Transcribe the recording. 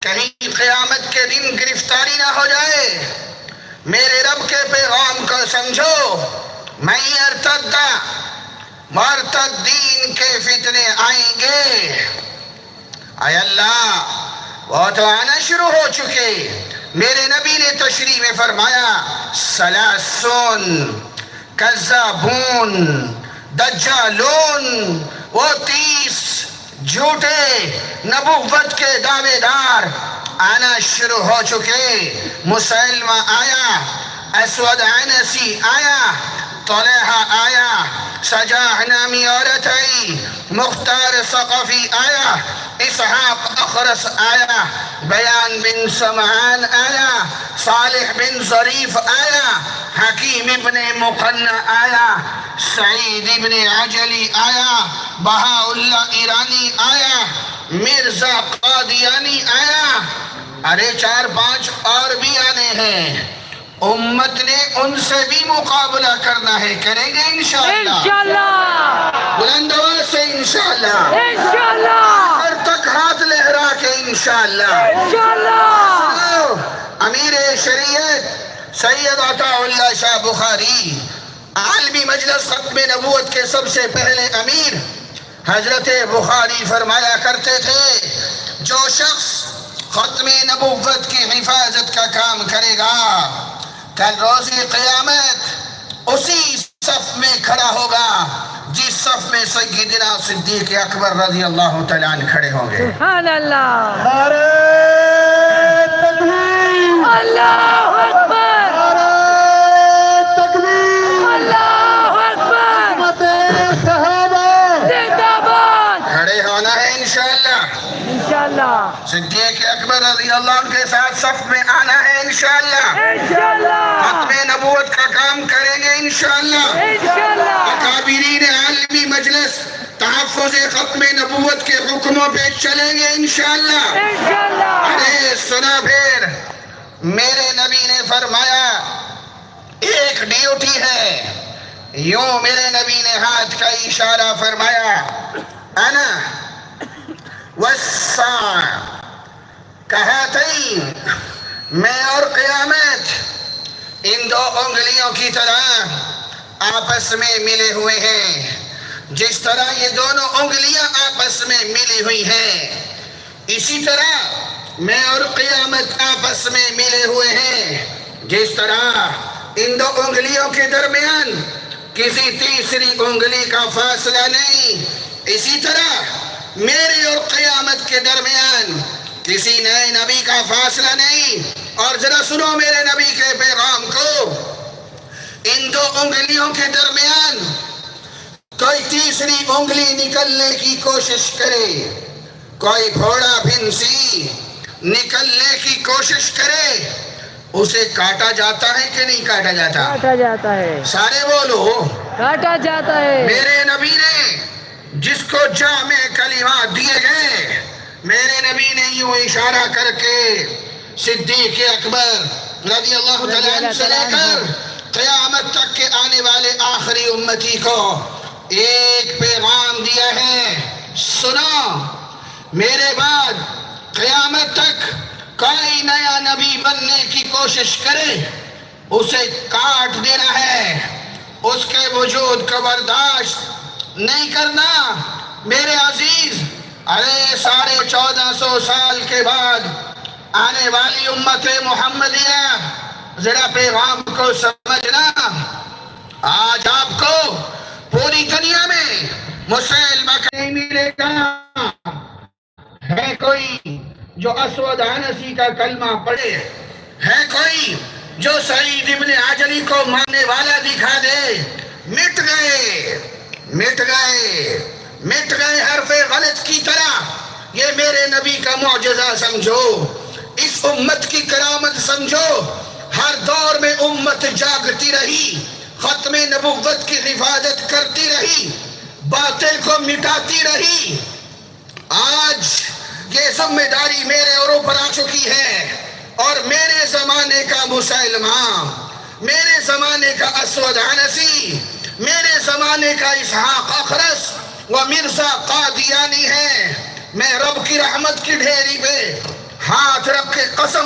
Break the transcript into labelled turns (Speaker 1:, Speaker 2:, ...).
Speaker 1: کہیں قیامت کے دن گرفتاری نہ ہو جائے. میرے رب کے پیغام کو سمجھو. میں ارتد مرتدین کے فتنے آئیں گے. اے اللہ وہ تو آنا شروع ہو چکے. میرے نبی نے تشریح میں فرمایا سلاسون کذابون دجالون، وہ 30 جھوٹے نبوت کے دعوے دار آنا شروع ہو چکے. مسلمہ آیا، اسود عنسی آیا، طلحہ آیا، سجاح نامی عورت آئی، مختار ثقفی آیا، اسحاق اخرس آیا، بیان بن سمعان آیا، صالح بن ظریف آیا، حکیم ابن مقنع آیا، سعید ابن عجلی آیا، بہاء اللہ ایرانی آیا، مرزا قادیانی آیا. ارے 4-5 اور بھی آنے ہیں. امت نے ان سے بھی مقابلہ کرنا ہے. کریں گے انشاءاللہ.
Speaker 2: انشاءاللہ
Speaker 1: بلند آواز سے انشاءاللہ.
Speaker 2: انشاءاللہ
Speaker 1: آخر تک ہاتھ لہرا کے انشاءاللہ.
Speaker 2: انشاءاللہ.
Speaker 1: امیر شریعت سید عطا اللہ شاہ بخاری عالمی مجلس ختم نبوت کے سب سے پہلے امیر حضرت بخاری فرمایا کرتے تھے جو شخص ختم نبوت کی حفاظت کا کام کرے گا کل روز قیامت اسی صف میں کھڑا ہوگا جس صف میں سیدنا صدیق اکبر رضی اللہ تعالیٰ عنہ کھڑے ہوں گے.
Speaker 2: سبحان اللہ.
Speaker 1: نعرہ تکبیر،
Speaker 2: اللہ اکبر.
Speaker 1: نعرہ تکبیر،
Speaker 2: اللہ اکبر.
Speaker 1: خدمت صحابہ.
Speaker 2: زندہ باد.
Speaker 1: کھڑے ہونا ہے انشاءاللہ.
Speaker 2: انشاءاللہ
Speaker 1: صدیق اکبر رضی اللہ عنہ کے ساتھ صف میں آنا ہے انشاءاللہ.
Speaker 2: انشاءاللہ
Speaker 1: ختم نبوت کا کام کریں گے انشاءاللہ.
Speaker 2: انشاءاللہ.
Speaker 1: اکابرین عالمی مجلس تحفظ ختم نبوت کے حکموں پہ چلیں گے انشاءاللہ.
Speaker 2: انشاءاللہ.
Speaker 1: ارے سنا پھر میرے نبی نے فرمایا ایک ڈیوٹی ہے. یوں میرے نبی نے ہاتھ کا اشارہ فرمایا انا والساعہ کہاتین، میں اور قیامت ان 2 انگلیوں کی طرح آپس میں ملے ہوئے ہیں. جس طرح یہ دونوں انگلیاں آپس میں ملی ہوئی ہیں اسی طرح میں اور قیامت آپس میں ملے ہوئے ہیں. جس طرح ان 2 انگلیوں کے درمیان کسی تیسری انگلی کا فاصلہ نہیں، اسی طرح میرے اور قیامت کے درمیان کسی نئے نبی کا فاصلہ نہیں. اور ذرا سنو میرے نبی کے پیغام کو. ان 2 انگلیوں کے درمیان کوئی تیسری انگلی نکلنے کی کوشش کرے، کوئی گھوڑا بھنسی نکلنے کی کوشش کرے، اسے کاٹا جاتا ہے کہ نہیں کاٹا جاتا؟
Speaker 2: کاٹا جاتا ہے.
Speaker 1: سارے بولو.
Speaker 2: کاٹا جاتا ہے.
Speaker 1: میرے نبی نے جس کو جامع کلمات دیے گئے میرے نبی نے یوں اشارہ کر کے صدیق اکبر رضی اللہ تعالیٰ عنہ سے لے کر قیامت تک کے آنے والے آخری امتی کو ایک پیغام دیا ہے. سنو، میرے بعد قیامت تک کوئی نیا نبی بننے کی کوشش کرے اسے کاٹ دینا ہے، اس کے وجود کو برداشت نہیں کرنا. میرے عزیز، ارے 1450 سال کے بعد آنے والی امت محمدیہ ذرا پیغام کو سمجھنا. آج آپ کو پوری دنیا میں مسلمہ نہیں ملے گا. ہے کوئی جو اسود عنسی کا کلمہ پڑھے؟ ہے کوئی جو سعید ابن عجلی کو ماننے والا دکھا دے؟ مٹ گئے، مٹ گئے، مٹ گئے حرف غلط کی طرح. یہ میرے نبی کا معجزہ سمجھو، اس امت کی کرامت سمجھو. ہر دور میں امت جاگتی رہی، ختم نبوت کی حفاظت کرتی رہی، باطل کو مٹاتی رہی. آج یہ ذمہ داری میرے اور اوپر آ چکی ہے اور میرے زمانے کا مسلمہ، میرے زمانے کا اسود عنسی، میرے زمانے کا اسحاق اخرس و مرزا قادیانی ہے. میں رب کی رحمت کی ڈھیری پہ ہاتھ رکھ کے قسم